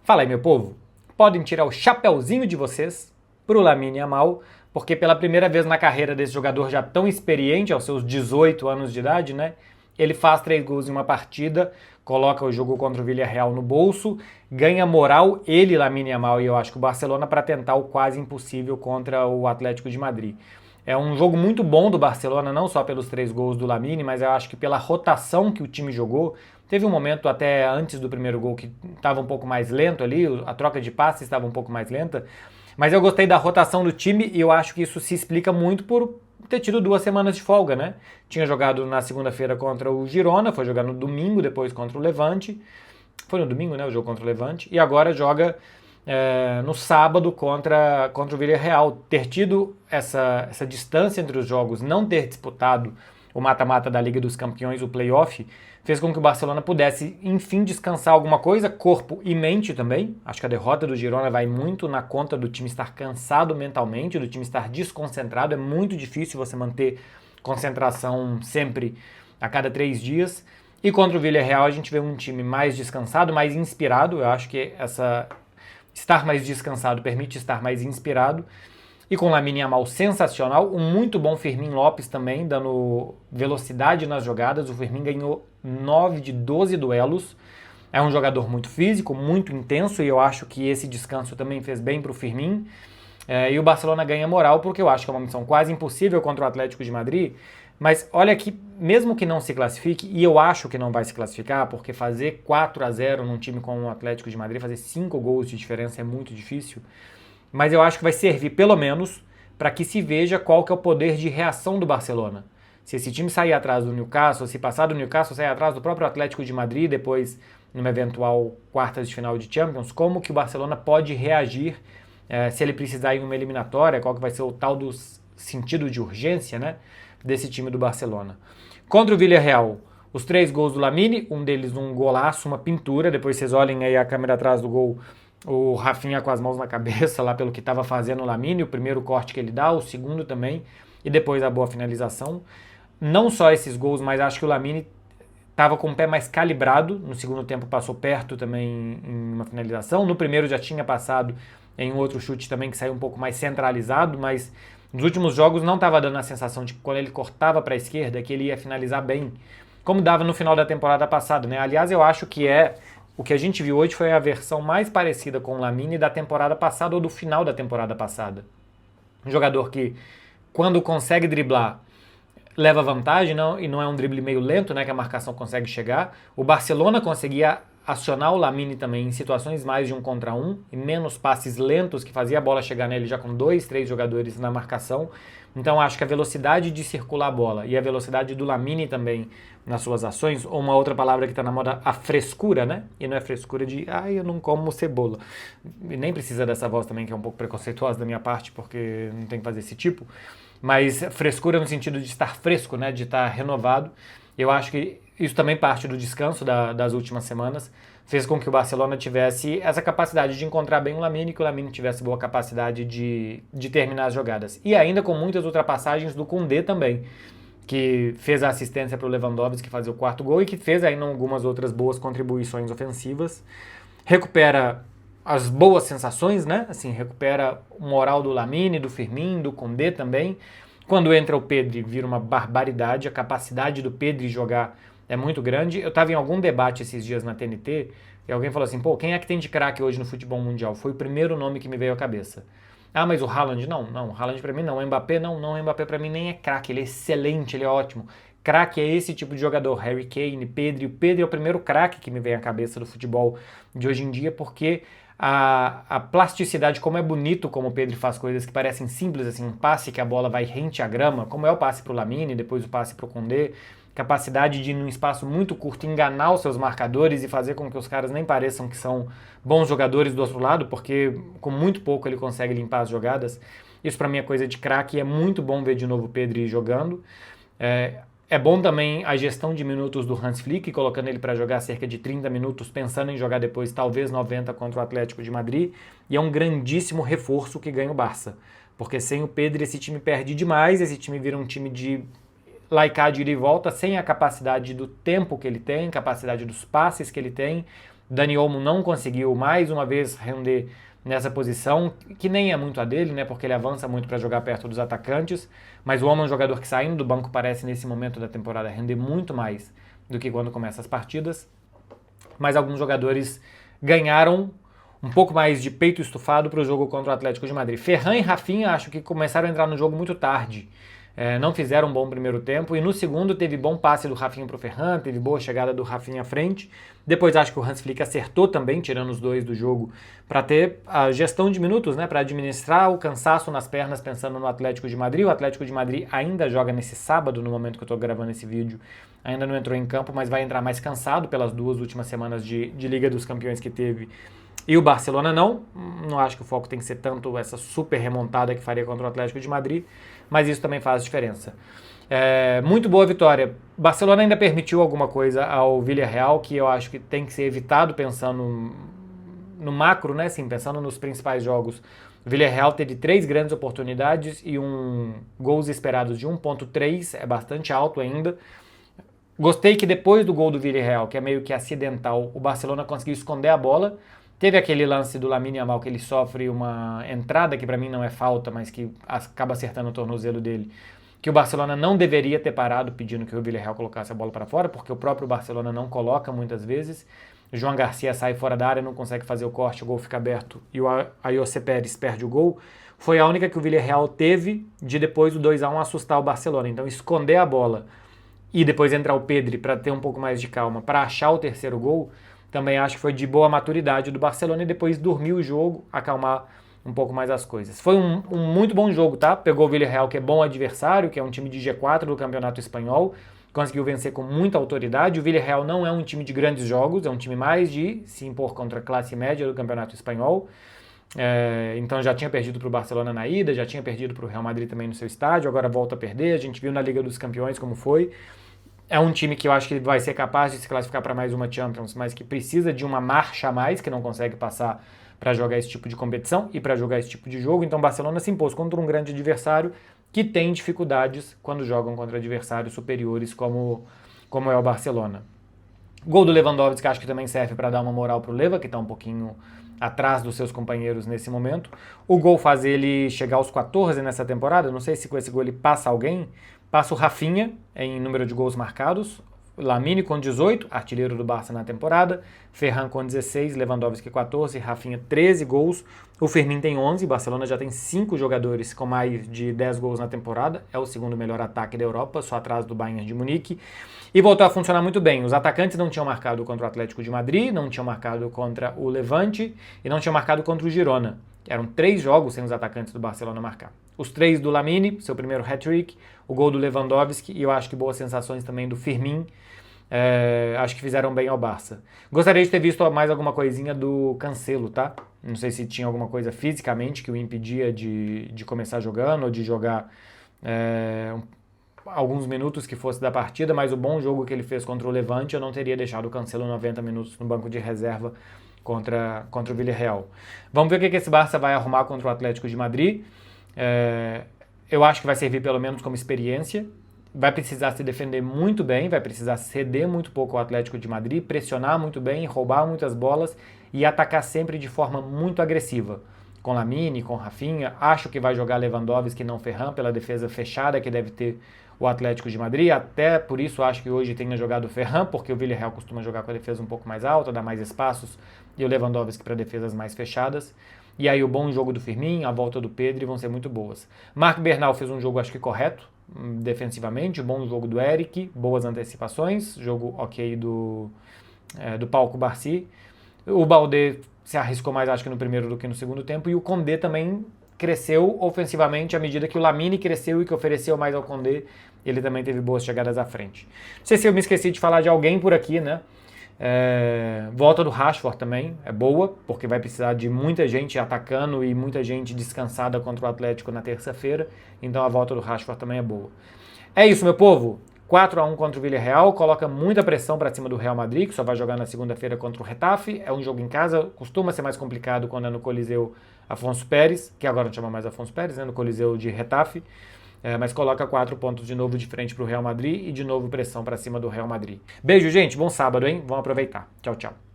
Fala aí, meu povo. Podem tirar o chapéuzinho de vocês pro Lamine Yamal, porque pela primeira vez na carreira desse jogador já tão experiente, aos seus 18 anos de idade, né? Ele faz 3 gols em uma partida, coloca o jogo contra o Villarreal no bolso, ganha moral, ele, Lamine Yamal, e eu acho que o Barcelona, para tentar o quase impossível contra o Atlético de Madrid. É um jogo muito bom do Barcelona, não só pelos 3 gols do Lamine, mas eu acho que pela rotação que o time jogou. Teve um momento até antes do primeiro gol que estava um pouco mais lento ali, a troca de passes estava um pouco mais lenta, mas eu gostei da rotação do time e eu acho que isso se explica muito por ter tido 2 semanas de folga, né? Tinha jogado na segunda-feira contra o Girona, foi jogar no domingo depois contra o Levante, foi no domingo, né, o jogo contra o Levante, e agora joga no sábado contra o Villarreal. Ter tido essa distância entre os jogos, não ter disputado o mata-mata da Liga dos Campeões, o playoff, fez com que o Barcelona pudesse, enfim, descansar alguma coisa, corpo e mente também. Acho que a derrota do Girona vai muito na conta do time estar cansado mentalmente, do time estar desconcentrado. É muito difícil você manter concentração sempre a cada 3 dias. E contra o Villarreal a gente vê um time mais descansado, mais inspirado. Eu acho que estar mais descansado permite estar mais inspirado. E com o Lamine Yamal sensacional, um muito bom Fermín Lopes também, dando velocidade nas jogadas. O Fermín ganhou 9 de 12 duelos. É um jogador muito físico, muito intenso, e eu acho que esse descanso também fez bem para o Fermín. E o Barcelona ganha moral, porque eu acho que é uma missão quase impossível contra o Atlético de Madrid. Mas olha que, mesmo que não se classifique, e eu acho que não vai se classificar, porque fazer 4-0 num time como o Atlético de Madrid, fazer 5 gols de diferença é muito difícil. Mas eu acho que vai servir, pelo menos, para que se veja qual que é o poder de reação do Barcelona. Se esse time sair atrás do Newcastle, se passar do Newcastle, sair atrás do próprio Atlético de Madrid, depois numa eventual quartas de final de Champions, como que o Barcelona pode reagir se ele precisar ir em uma eliminatória, qual que vai ser o tal do sentido de urgência, né, desse time do Barcelona. Contra o Villarreal, os 3 gols do Lamine, um deles um golaço, uma pintura, depois vocês olhem aí a câmera atrás do gol, o Rafinha com as mãos na cabeça lá pelo que estava fazendo o Lamine, o primeiro corte que ele dá, o segundo também, e depois a boa finalização. Não só esses gols, mas acho que o Lamine estava com o pé mais calibrado, no segundo tempo passou perto também em uma finalização, no primeiro já tinha passado em outro chute também que saiu um pouco mais centralizado, mas nos últimos jogos não estava dando a sensação de que quando ele cortava para a esquerda que ele ia finalizar bem, como dava no final da temporada passada, né? Aliás, eu acho que o que a gente viu hoje foi a versão mais parecida com o Lamine da temporada passada ou do final da temporada passada. Um jogador que, quando consegue driblar, leva vantagem, não, e não é um drible meio lento, né, que a marcação consegue chegar. O Barcelona conseguia acionar o Lamine também em situações mais de 1 contra 1 e menos passes lentos, que fazia a bola chegar nele já com 2, 3 jogadores na marcação. Então acho que a velocidade de circular a bola e a velocidade do Lamine também nas suas ações, ou uma outra palavra que está na moda, a frescura, né? E não é frescura de, eu não como cebola. E nem precisa dessa voz também, que é um pouco preconceituosa da minha parte, porque não tem que fazer esse tipo. Mas frescura no sentido de estar fresco, né? De estar renovado. Eu acho que isso também parte do descanso das últimas semanas, fez com que o Barcelona tivesse essa capacidade de encontrar bem o Lamine, que o Lamine tivesse boa capacidade de terminar as jogadas. E ainda com muitas ultrapassagens do Koundé também, que fez a assistência para o Lewandowski fazer o 4º gol e que fez ainda algumas outras boas contribuições ofensivas. Recupera as boas sensações, né? Assim, recupera o moral do Lamine, do Fermín, do Koundé também. Quando entra o Pedri, vira uma barbaridade. A capacidade do Pedri jogar é muito grande. Eu estava em algum debate esses dias na TNT e alguém falou assim, quem é que tem de craque hoje no futebol mundial? Foi o primeiro nome que me veio à cabeça. Mas o Haaland não, o Haaland pra mim não, o Mbappé não, o Mbappé pra mim nem é craque, ele é excelente, ele é ótimo. Craque é esse tipo de jogador, Harry Kane, Pedri. O Pedri é o primeiro craque que me vem à cabeça do futebol de hoje em dia, porque a plasticidade, como é bonito como o Pedri faz coisas que parecem simples, assim, um passe que a bola vai rente à grama, como é o passe pro Lamine, depois o passe pro Koundé, capacidade de, num espaço muito curto, enganar os seus marcadores e fazer com que os caras nem pareçam que são bons jogadores do outro lado, porque com muito pouco ele consegue limpar as jogadas. Isso pra mim é coisa de craque, é muito bom ver de novo o Pedri jogando. É bom também a gestão de minutos do Hans Flick, colocando ele para jogar cerca de 30 minutos, pensando em jogar depois talvez 90 contra o Atlético de Madrid, e é um grandíssimo reforço que ganha o Barça, porque sem o Pedri esse time perde demais, esse time vira um time de laicar de ida e volta, sem a capacidade do tempo que ele tem, capacidade dos passes que ele tem, Dani Olmo não conseguiu mais uma vez render nessa posição, que nem é muito a dele, né, porque ele avança muito para jogar perto dos atacantes, mas o Olmo é um jogador que saindo do banco parece nesse momento da temporada render muito mais do que quando começa as partidas. Mas alguns jogadores ganharam um pouco mais de peito estufado para o jogo contra o Atlético de Madrid. Ferran e Rafinha acho que começaram a entrar no jogo muito tarde. Não fizeram um bom primeiro tempo e no segundo teve bom passe do Rafinha para o Ferran, teve boa chegada do Rafinha à frente. Depois acho que o Hans Flick acertou também, tirando os dois do jogo, para ter a gestão de minutos, né, para administrar o cansaço nas pernas pensando no Atlético de Madrid. O Atlético de Madrid ainda joga nesse sábado, no momento que eu estou gravando esse vídeo, ainda não entrou em campo, mas vai entrar mais cansado pelas 2 últimas semanas de Liga dos Campeões que teve. E o Barcelona não acho que o foco tem que ser tanto essa super remontada que faria contra o Atlético de Madrid, mas isso também faz diferença. Muito boa vitória. Barcelona ainda permitiu alguma coisa ao Villarreal, que eu acho que tem que ser evitado pensando no macro, né? Assim, pensando nos principais jogos. O Villarreal teve 3 grandes oportunidades e gols esperados de 1.3, é bastante alto ainda. Gostei que depois do gol do Villarreal, que é meio que acidental, o Barcelona conseguiu esconder a bola. Teve aquele lance do Lamine Yamal que ele sofre uma entrada, que para mim não é falta, mas que acaba acertando o tornozelo dele, que o Barcelona não deveria ter parado pedindo que o Villarreal colocasse a bola para fora, porque o próprio Barcelona não coloca muitas vezes. O João Garcia sai fora da área, não consegue fazer o corte, o gol fica aberto e o Ayoce Pérez perde o gol. Foi a única que o Villarreal teve de depois do 2-1 assustar o Barcelona. Então esconder a bola e depois entrar o Pedri para ter um pouco mais de calma, para achar o terceiro gol, também acho que foi de boa maturidade do Barcelona e depois dormir o jogo, acalmar um pouco mais as coisas. Foi um muito bom jogo, tá? Pegou o Villarreal, que é bom adversário, que é um time de G4 do Campeonato Espanhol, conseguiu vencer com muita autoridade. O Villarreal não é um time de grandes jogos, é um time mais de se impor contra a classe média do Campeonato Espanhol. Então já tinha perdido para o Barcelona na ida, já tinha perdido para o Real Madrid também no seu estádio, agora volta a perder. A gente viu na Liga dos Campeões como foi. É um time que eu acho que vai ser capaz de se classificar para mais uma Champions, mas que precisa de uma marcha a mais, que não consegue passar para jogar esse tipo de competição e para jogar esse tipo de jogo. Então o Barcelona se impôs contra um grande adversário que tem dificuldades quando jogam contra adversários superiores como é o Barcelona. Gol do Lewandowski, que acho que também serve para dar uma moral para o Leva, que está um pouquinho atrás dos seus companheiros nesse momento. O gol faz ele chegar aos 14 nessa temporada, não sei se com esse gol ele passa alguém. Passa o Rafinha em número de gols marcados, Lamine com 18, artilheiro do Barça na temporada, Ferran com 16, Lewandowski 14, Rafinha 13 gols, o Firmino tem 11, o Barcelona já tem 5 jogadores com mais de 10 gols na temporada, é o segundo melhor ataque da Europa, só atrás do Bayern de Munique, e voltou a funcionar muito bem. Os atacantes não tinham marcado contra o Atlético de Madrid, não tinham marcado contra o Levante e não tinham marcado contra o Girona. Eram 3 jogos sem os atacantes do Barcelona marcar. Os 3 do Lamine, seu primeiro hat-trick, o gol do Lewandowski e eu acho que boas sensações também do Firmino. Acho que fizeram bem ao Barça. Gostaria de ter visto mais alguma coisinha do Cancelo, tá? Não sei se tinha alguma coisa fisicamente que o impedia de começar jogando ou de jogar alguns minutos que fosse da partida, mas o bom jogo que ele fez contra o Levante, eu não teria deixado o Cancelo 90 minutos no banco de reserva contra o Villarreal. Vamos ver o que esse Barça vai arrumar contra o Atlético de Madrid. Eu acho que vai servir pelo menos como experiência. Vai precisar se defender muito bem, vai precisar ceder muito pouco ao Atlético de Madrid, pressionar muito bem, roubar muitas bolas e atacar sempre de forma muito agressiva. Com Lamine, com Rafinha, acho que vai jogar Lewandowski e não Ferran pela defesa fechada que deve ter o Atlético de Madrid, até por isso acho que hoje tenha jogado o Ferran, porque o Villarreal costuma jogar com a defesa um pouco mais alta, dá mais espaços, e o Lewandowski para defesas mais fechadas. E aí o bom jogo do Firmino, a volta do Pedri vão ser muito boas. Marc Bernal fez um jogo acho que correto, defensivamente, bom jogo do Eric, boas antecipações, jogo ok do Pau Cubarsí. O Baldé se arriscou mais acho que no primeiro do que no segundo tempo, e o Condé também cresceu ofensivamente à medida que o Lamine cresceu e que ofereceu mais ao Condé, ele também teve boas chegadas à frente. Não sei se eu me esqueci de falar de alguém por aqui, né? Volta do Rashford também é boa, porque vai precisar de muita gente atacando e muita gente descansada contra o Atlético na terça-feira, então a volta do Rashford também é boa. É isso, meu povo, 4-1 contra o Villarreal, coloca muita pressão para cima do Real Madrid, que só vai jogar na segunda-feira contra o Getafe, é um jogo em casa, costuma ser mais complicado quando é no Coliseu Afonso Pérez, que agora não chama mais Afonso Pérez, né, no Coliseu de Getafe, mas coloca 4 pontos de novo de frente para o Real Madrid e de novo pressão para cima do Real Madrid. Beijo, gente, bom sábado, hein? Vamos aproveitar. Tchau, tchau.